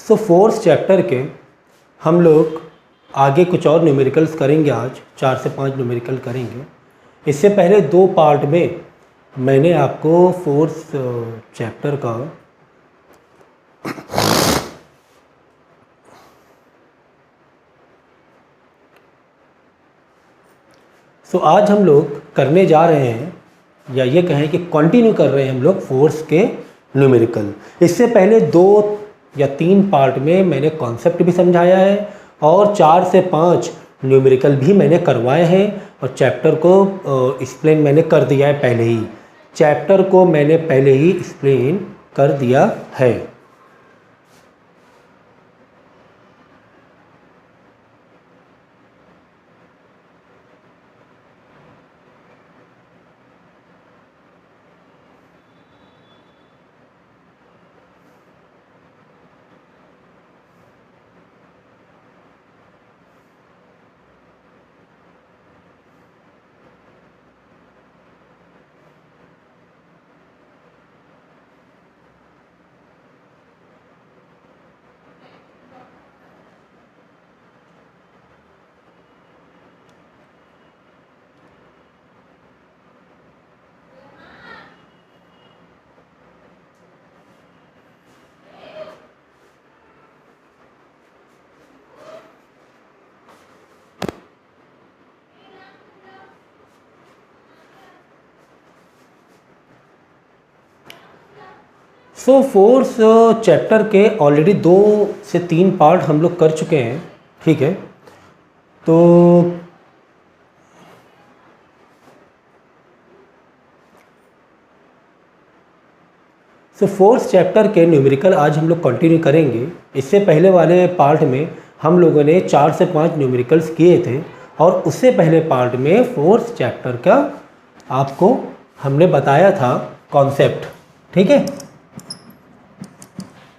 सो fourth chapter के हम लोग आगे कुछ और न्यूमेरिकल्स करेंगे। आज 4 से 5 न्यूमेरिकल करेंगे। इससे पहले 2 पार्ट में मैंने आपको फोर्थ चैप्टर का आज हम लोग करने जा रहे हैं, या ये कहें कि कंटिन्यू कर रहे हैं हम लोग फोर्थ के न्यूमेरिकल। इससे पहले 2 या 3 पार्ट में मैंने कॉन्सेप्ट भी समझाया है और 4 से 5 न्यूमेरिकल भी मैंने करवाए हैं और चैप्टर को एक्सप्लेन मैंने कर दिया है पहले ही। चैप्टर को मैंने पहले ही एक्सप्लेन कर दिया है। सो फोर्थ चैप्टर के ऑलरेडी 2 से 3 पार्ट हम लोग कर चुके हैं, ठीक है। तो फोर्थ चैप्टर के न्यूमेरिकल आज हम लोग कंटिन्यू करेंगे। इससे पहले वाले पार्ट में हम लोगों ने 4 से 5 न्यूमेरिकल्स किए थे और उससे पहले पार्ट में फोर्थ चैप्टर का आपको हमने बताया था कॉन्सेप्ट, ठीक है।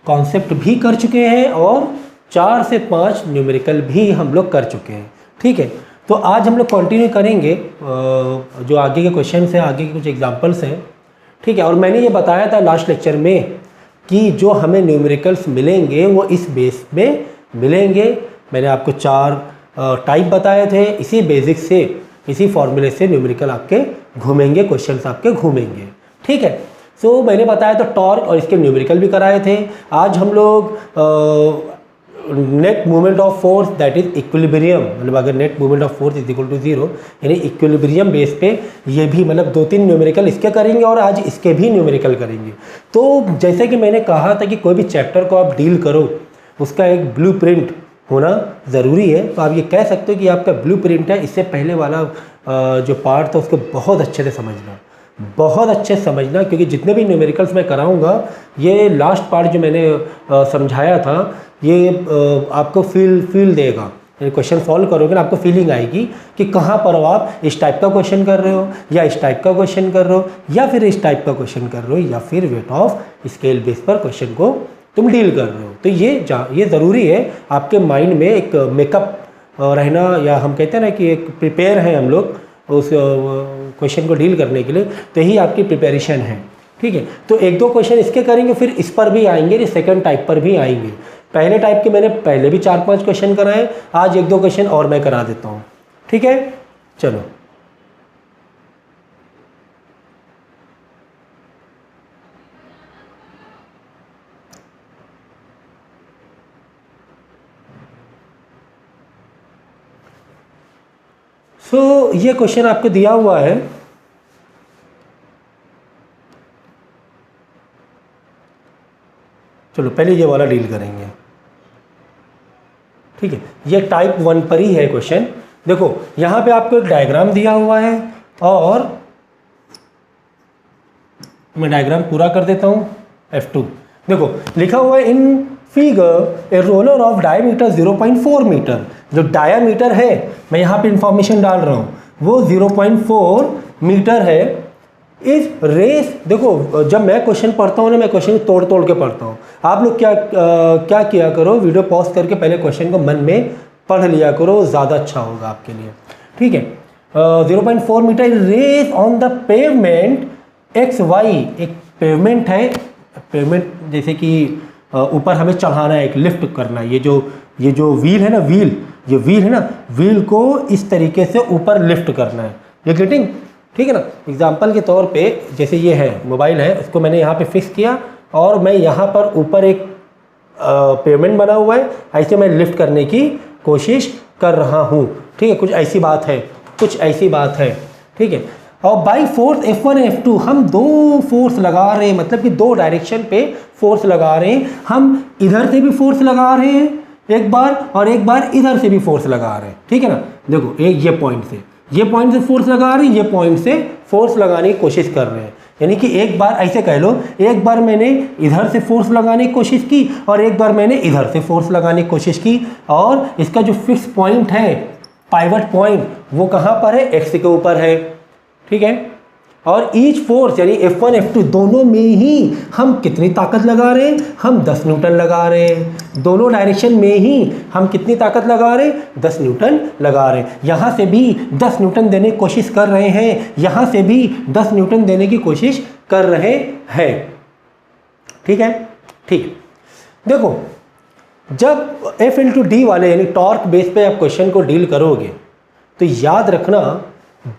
कॉन्सेप्ट भी कर चुके हैं और 4 से 5 न्यूमेरिकल भी हम लोग कर चुके हैं, ठीक है। तो आज हम लोग कंटिन्यू करेंगे जो आगे के क्वेश्चन हैं, आगे के कुछ एग्जांपल्स हैं, ठीक है। और मैंने ये बताया था लास्ट लेक्चर में कि जो हमें न्यूमेरिकल्स मिलेंगे वो इस बेस में मिलेंगे। मैंने आपको 4 टाइप बताए थे। इसी बेसिक से, इसी फॉर्मूले से न्यूमेरिकल आपके घूमेंगे, क्वेश्चंस आपके घूमेंगे, ठीक है। सो मैंने बताया तो टॉर्क और इसके न्यूमेरिकल भी कराए थे। आज हम लोग net movement of force that is equilibrium, मतलब अगर net movement of force is equal to 0 यानी इक्विलिब्रियम बेस पे ये भी मतलब 2-3 न्यूमेरिकल इसके करेंगे और आज इसके भी न्यूमेरिकल करेंगे। तो जैसे कि मैंने कहा था कि कोई भी चैप्टर को आप डील करो उसका एक ब्लूप्रिंट होना ज़रूरी है। तो आप ये कह सकते हो कि आपका ब्लूप्रिंट है। इससे पहले वाला जो पार्ट था उसको बहुत अच्छे से समझना, बहुत अच्छे से समझना, क्योंकि जितने भी न्यूमेरिकल्स मैं कराऊंगा ये लास्ट पार्ट जो मैंने समझाया था ये आपको फील देगा। क्वेश्चन सॉल्व करोगे ना आपको फीलिंग आएगी कि कहाँ पर हो आप इस टाइप का क्वेश्चन कर रहे हो या इस टाइप का क्वेश्चन कर रहे हो या फिर इस टाइप का क्वेश्चन कर रहे हो या फिर वेट ऑफ स्केल बेस पर क्वेश्चन को तुम डील कर रहे हो। तो ये ज़रूरी है आपके माइंड में एक मेकअप रहना, या हम कहते हैं ना कि एक प्रिपेयर है हम लोग उस क्वेश्चन को डील करने के लिए। तो यही आपकी प्रिपरेशन है, ठीक है। तो 1-2 क्वेश्चन इसके करेंगे, फिर इस पर भी आएंगे, सेकंड टाइप पर भी आएंगे। पहले टाइप के मैंने पहले भी 4-5 क्वेश्चन कराए, आज 1-2 क्वेश्चन और मैं करा देता हूँ, ठीक है। चलो ये क्वेश्चन आपको दिया हुआ है। चलो पहले ये वाला डील करेंगे, ठीक है। ये टाइप 1 पर ही है क्वेश्चन। देखो यहाँ पे आपको एक डायग्राम दिया हुआ है और मैं डायग्राम पूरा कर देता हूँ। F2 देखो लिखा हुआ है in figure a roller of diameter 0.4 metre. जो डायामीटर है मैं यहाँ पे इंफॉर्मेशन डाल रहा हूँ वो 0.4 मीटर है। इस रेस देखो जब मैं क्वेश्चन पढ़ता हूँ ना, मैं क्वेश्चन तोड़ तोड़ के पढ़ता हूँ। आप लोग क्या किया करो, वीडियो पॉज करके पहले क्वेश्चन को मन में पढ़ लिया करो, ज़्यादा अच्छा होगा आपके लिए, ठीक है। 0.4 metre rests on the pavement XY। एक पेवमेंट है, पेवमेंट जैसे कि ऊपर हमें चढ़ाना है, एक लिफ्ट करना है। ये जो व्हील है ना, व्हील है ना, व्हील को इस तरीके से ऊपर लिफ्ट करना है। ये गेटिंग? ठीक है ना। एग्जाम्पल के तौर पे जैसे ये है मोबाइल है, उसको मैंने यहाँ पे फिक्स किया और मैं यहाँ पर ऊपर एक पेमेंट बना हुआ है, ऐसे मैं लिफ्ट करने की कोशिश कर रहा हूँ। ठीक है, कुछ ऐसी बात है। ठीक है, और बाई फोर्स F1 F2 हम दो फोर्स लगा रहे हैं, मतलब कि दो डायरेक्शन पे फोर्स लगा रहे हैं। हम इधर से भी फोर्स लगा रहे हैं एक बार, और एक बार इधर से भी फोर्स लगा रहे हैं। ठीक है ना। देखो एक ये पॉइंट से फोर्स लगा रहे हैं, ये पॉइंट से फोर्स लगाने की कोशिश कर रहे हैं। यानी कि एक बार ऐसे कह लो, एक बार मैंने इधर से फोर्स लगाने की कोशिश की और एक बार मैंने इधर से फोर्स लगाने की कोशिश की, और इसका जो फिक्स पॉइंट है, पाइवट पॉइंट, वो कहाँ पर है? एक्स के ऊपर है। ठीक है, और ईच फोर्स यानी F1 F2 दोनों में ही हम कितनी ताकत लगा रहे हैं? हम 10 न्यूटन लगा रहे हैं। दोनों डायरेक्शन में ही हम कितनी ताकत लगा रहे हैं? 10 न्यूटन लगा रहे हैं। यहाँ से भी 10 न्यूटन देने की कोशिश कर रहे हैं, यहाँ से भी 10 न्यूटन देने की कोशिश कर रहे हैं। ठीक है, ठीक। देखो, जब F/d वाले यानी टॉर्क बेस पे आप क्वेश्चन को डील करोगे तो याद रखना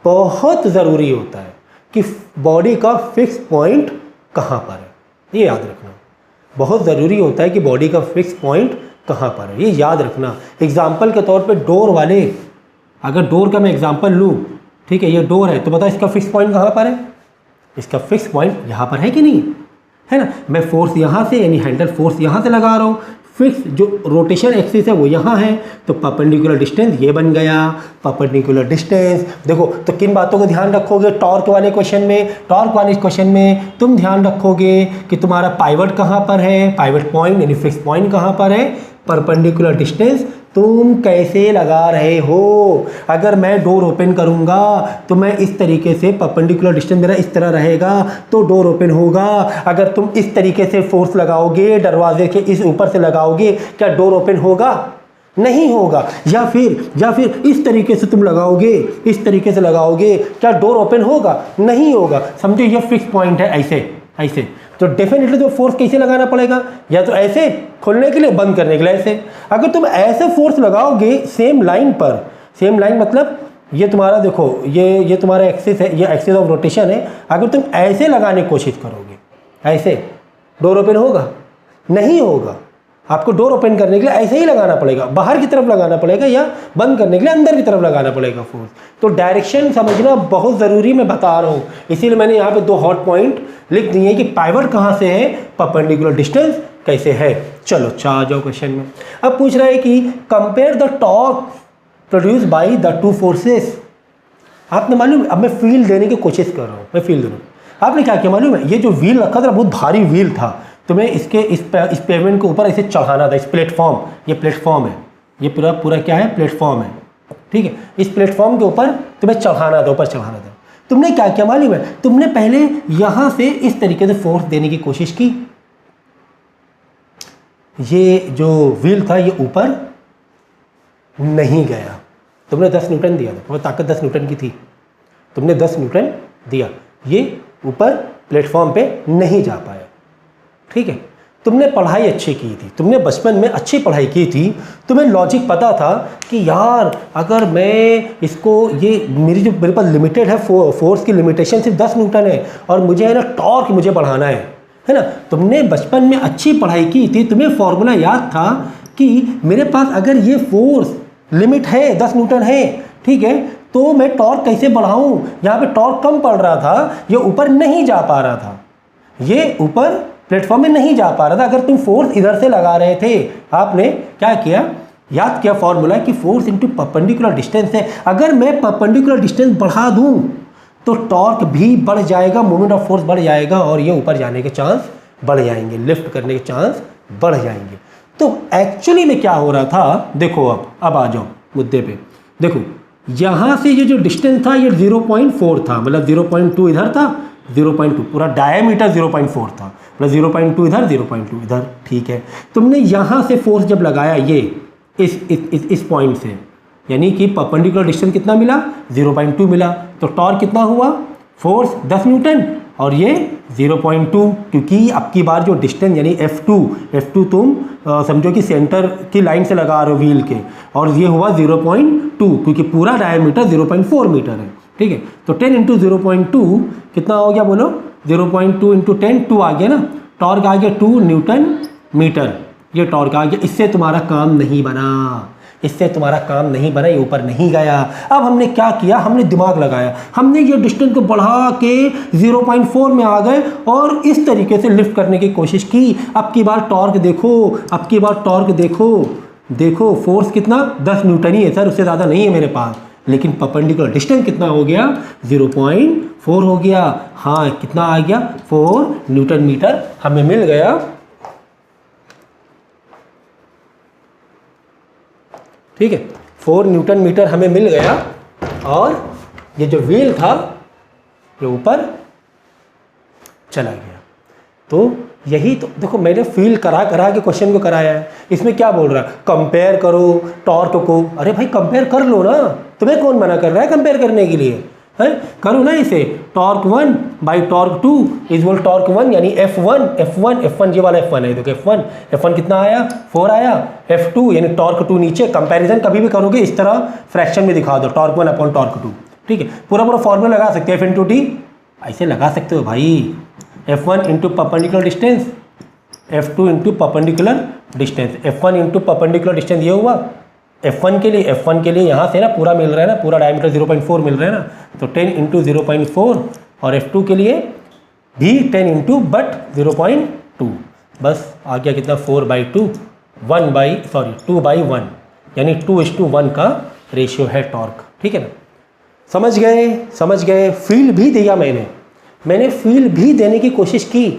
बहुत ज़रूरी होता है कि बॉडी का फिक्स पॉइंट कहाँ पर है। ये याद रखना बहुत ज़रूरी होता है कि बॉडी का फिक्स पॉइंट कहाँ पर है, ये याद रखना। एग्जाम्पल के तौर पे डोर वाले, अगर डोर का मैं एग्जाम्पल लूँ, ठीक है, ये डोर है तो बताओ इसका फिक्स पॉइंट कहाँ पर है? इसका फिक्स पॉइंट यहाँ पर है कि नहीं है ना। मैं फोर्स यहाँ से यानी हैंडल फोर्स यहाँ से लगा रहा हूँ, फिक्स जो रोटेशन एक्सिस है वो यहाँ है, तो परपेंडिकुलर डिस्टेंस ये बन गया। परपेंडिकुलर डिस्टेंस देखो, तो किन बातों को ध्यान रखोगे टॉर्क वाले क्वेश्चन में? तुम ध्यान रखोगे कि तुम्हारा पाइवट कहाँ पर है, पाइवट पॉइंट यानी फिक्स पॉइंट कहाँ पर है, परपेंडिकुलर डिस्टेंस तुम कैसे लगा रहे हो। अगर मैं डोर ओपन करूंगा तो मैं इस तरीके से, परपेंडिकुलर डिस्टेंस मेरा इस तरह रहेगा तो डोर ओपन होगा। अगर तुम इस तरीके से फोर्स लगाओगे, दरवाजे के इस ऊपर से लगाओगे, क्या डोर ओपन होगा? नहीं होगा। या फिर इस तरीके से तुम लगाओगे, इस तरीके से लगाओगे, क्या डोर ओपन होगा? नहीं होगा। समझो ये फिक्स पॉइंट है, ऐसे तो डेफिनेटली तो फोर्स कैसे लगाना पड़ेगा? या तो ऐसे खोलने के लिए, बंद करने के लिए ऐसे। अगर तुम ऐसे फोर्स लगाओगे सेम लाइन पर, सेम लाइन मतलब ये तुम्हारा देखो, ये तुम्हारा एक्सिस है, ये एक्सिस ऑफ रोटेशन है। अगर तुम ऐसे लगाने की कोशिश करोगे, ऐसे, डोर ओपन होगा? नहीं होगा। आपको डोर ओपन करने के लिए ऐसे ही लगाना पड़ेगा, बाहर की तरफ लगाना पड़ेगा, या बंद करने के लिए अंदर की तरफ लगाना पड़ेगा फोर्स। तो डायरेक्शन समझना बहुत ज़रूरी, मैं बता रहा हूँ। इसीलिए मैंने यहाँ पे 2 हॉट पॉइंट लिख दिए कि पाइवट कहाँ से है, परपेंडिकुलर डिस्टेंस कैसे है। चलो आ जाओ क्वेश्चन में। अब पूछ रहा है कि compare the torque produce by the 2 forces. आपने मालूम, अब मैं फील्ड देने की कोशिश कर रहा हूँ, मैं फील्ड दे रहा हूँ। आपने क्या किया मालूम है? ये जो व्हील रखा था बहुत भारी व्हील था, तुम्हें इस पेमेंट के ऊपर ऐसे चढ़ाना था। इस प्लेटफॉर्म, ये प्लेटफॉर्म है, ये पूरा क्या है? प्लेटफॉर्म है। ठीक है, इस प्लेटफॉर्म के ऊपर तुम्हें चढ़ाना था, ऊपर चढ़ाना था। तुमने क्या किया मालूम है? तुमने पहले यहाँ से इस तरीके से फोर्स देने की कोशिश की। ये जो व्हील था ये ऊपर नहीं गया। तुमने 10 न्यूटन दिया था, तुम्हें ताकत 10 न्यूटन की थी, तुमने 10 न्यूटन दिया, ये ऊपर प्लेटफॉर्म पे नहीं जा पाया। ठीक है, तुमने पढ़ाई अच्छी की थी, तुमने बचपन में अच्छी पढ़ाई की थी, तुम्हें लॉजिक पता था कि यार अगर मैं इसको, ये मेरे पास लिमिटेड है, फोर्स की लिमिटेशन सिर्फ 10 न्यूटन है और मुझे है ना टॉर्क मुझे बढ़ाना है ना। तुमने बचपन में अच्छी पढ़ाई की थी, तुम्हें फॉर्मूला याद था कि मेरे पास अगर ये फोर्स लिमिट है 10 न्यूटन है, ठीक है, तो मैं टॉर्क कैसे बढ़ाऊँ। यहाँ पे टॉर्क कम पड़ रहा था, ये ऊपर नहीं जा पा रहा था, ये ऊपर प्लेटफॉर्म में नहीं जा पा रहा था। अगर तुम फोर्स इधर से लगा रहे थे, आपने क्या किया, याद किया फॉर्मूला कि फोर्स इनटू परपेंडिकुलर डिस्टेंस है। अगर मैं परपेंडिकुलर डिस्टेंस बढ़ा दूं तो टॉर्क भी बढ़ जाएगा, मोमेंट ऑफ फोर्स बढ़ जाएगा और ये ऊपर जाने के चांस बढ़ जाएंगे, लिफ्ट करने के चांस बढ़ जाएंगे। तो एक्चुअली में क्या हो रहा था, देखो अब आ जाओ मुद्दे पे। देखो यहाँ से ये जो डिस्टेंस था ये 0.4 था, मतलब 0.2 इधर था, 0.2 पूरा डायमीटर 0.4 था, मतलब 0.2 इधर 0.2 इधर। ठीक है, तुमने यहाँ से फोर्स जब लगाया ये इस पॉइंट से, यानी कि परपेंडिकुलर डिस्टेंस कितना मिला, 0.2 मिला, तो टॉर्क कितना हुआ, फोर्स 10 न्यूटन और ये 0.2, क्योंकि अब की बार जो डिस्टेंस यानी F2 तुम समझो कि सेंटर की लाइन से लगा रहे हो व्हील के, और ये हुआ 0.2 क्योंकि पूरा डायमीटर 0.4 मीटर है। ठीक है, तो 10 × 0.2 कितना हो गया बोलो? 0.2 × 10 2 आ गया ना, टॉर्क आ गया 2 न्यूटन मीटर, ये टॉर्क आ गया। इससे तुम्हारा काम नहीं बना, इससे तुम्हारा काम नहीं बना, ये ऊपर नहीं गया। अब हमने क्या किया, हमने दिमाग लगाया, हमने ये डिस्टेंस को बढ़ा के 0.4 में आ गए और इस तरीके से लिफ्ट करने की कोशिश की। अब की बार टॉर्क देखो, अब की बार टॉर्क देखो फोर्स कितना 10 न्यूटन ही है सर, उससे ज़्यादा नहीं है मेरे पास, लेकिन परपेंडिकुलर डिस्टेंस कितना हो गया? 0.4 हो गया। हाँ, कितना आ गया? 4 न्यूटन मीटर हमें मिल गया। ठीक है, 4 न्यूटन मीटर हमें मिल गया, और ये जो व्हील था ये ऊपर चला गया। तो यही तो देखो, मैंने फील करा के क्वेश्चन को कराया है। इसमें क्या बोल रहा है? कंपेयर करो टॉर्क को। अरे भाई कंपेयर कर लो ना, तुम्हें कौन मना कर रहा है कंपेयर करने के लिए? है, करो ना इसे। Torque 1 by torque 2 equal torque 1 यानी F1 ये वाला F1 है, देखो F1 कितना आया? 4 आया। F2 यानी टॉर्क 2 नीचे। कंपैरिजन कभी भी करोगे इस तरह फ्रैक्शन में दिखा दो, टॉर्क 1 अपॉन टॉर्क 2। ठीक है, पूरा फॉर्मूला लगा सकते हैं, F × T ऐसे लगा सकते हो भाई। F1 × perpendicular distance, F2 × perpendicular distance, F1 × perpendicular distance, ये हुआ F1 के लिए यहाँ से ना पूरा मिल रहा है ना, पूरा डायमीटर 0.4 मिल रहा है ना, तो 10 × 0.4, और F2 के लिए भी 10 × बट 0.2, बस आ गया कितना? 4/2 2/1 यानी 2:1 का रेशियो है टॉर्क। ठीक है ना, समझ गए। फील भी दिया मैंने फील भी देने की कोशिश की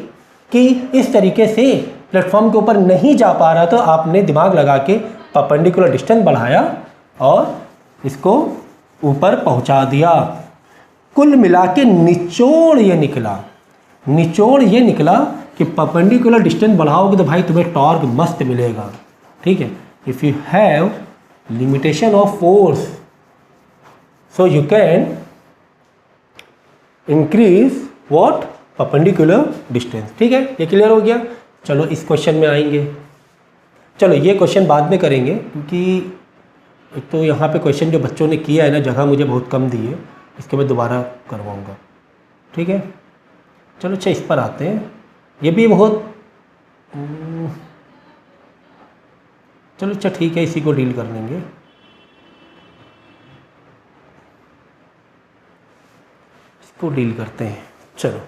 कि इस तरीके से प्लेटफॉर्म के ऊपर नहीं जा पा रहा, तो आपने दिमाग लगा के परपेंडिकुलर डिस्टेंस बढ़ाया और इसको ऊपर पहुंचा दिया। कुल मिला के निचोड़ ये निकला कि परपेंडिकुलर डिस्टेंस बढ़ाओगे तो भाई तुम्हें टॉर्क मस्त मिलेगा। ठीक है, if you have limitation of force so you can increase what? Perpendicular distance. ठीक है, ये क्लियर हो गया। चलो इस क्वेश्चन में आएंगे। चलो ये क्वेश्चन बाद में करेंगे, क्योंकि एक तो यहाँ पे क्वेश्चन जो बच्चों ने किया है ना, जगह मुझे बहुत कम दी है, इसके मैं दोबारा करवाऊँगा। ठीक है, चलो अच्छा इस पर आते हैं। ये भी बहुत चलो अच्छा ठीक है, इसी को डील कर लेंगे। इसको डील करते हैं। चलो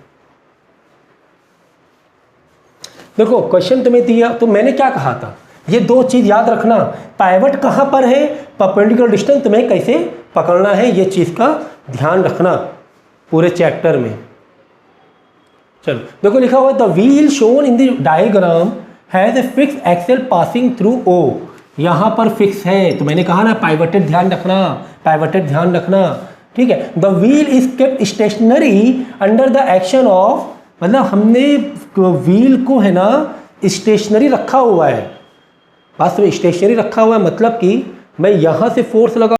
देखो, क्वेश्चन तुम्हें दिया तो मैंने क्या कहा था, ये 2 चीज़ याद रखना। पाइवट कहाँ पर है, परपेंडिकुलर डिस्टेंस तुम्हें कैसे पकड़ना है, ये चीज़ का ध्यान रखना पूरे चैप्टर में। चलो देखो, लिखा हुआ the wheel shown in the diagram has a fix axle passing through O। यहाँ पर फिक्स है, तो मैंने कहा ना पाइवटेड ध्यान रखना। ठीक है, the wheel is kept stationary under the action of, मतलब हमने व्हील को है ना स्टेशनरी रखा हुआ है। वास्तव में स्टेशनरी रखा हुआ है मतलब कि मैं यहाँ से फोर्स लगा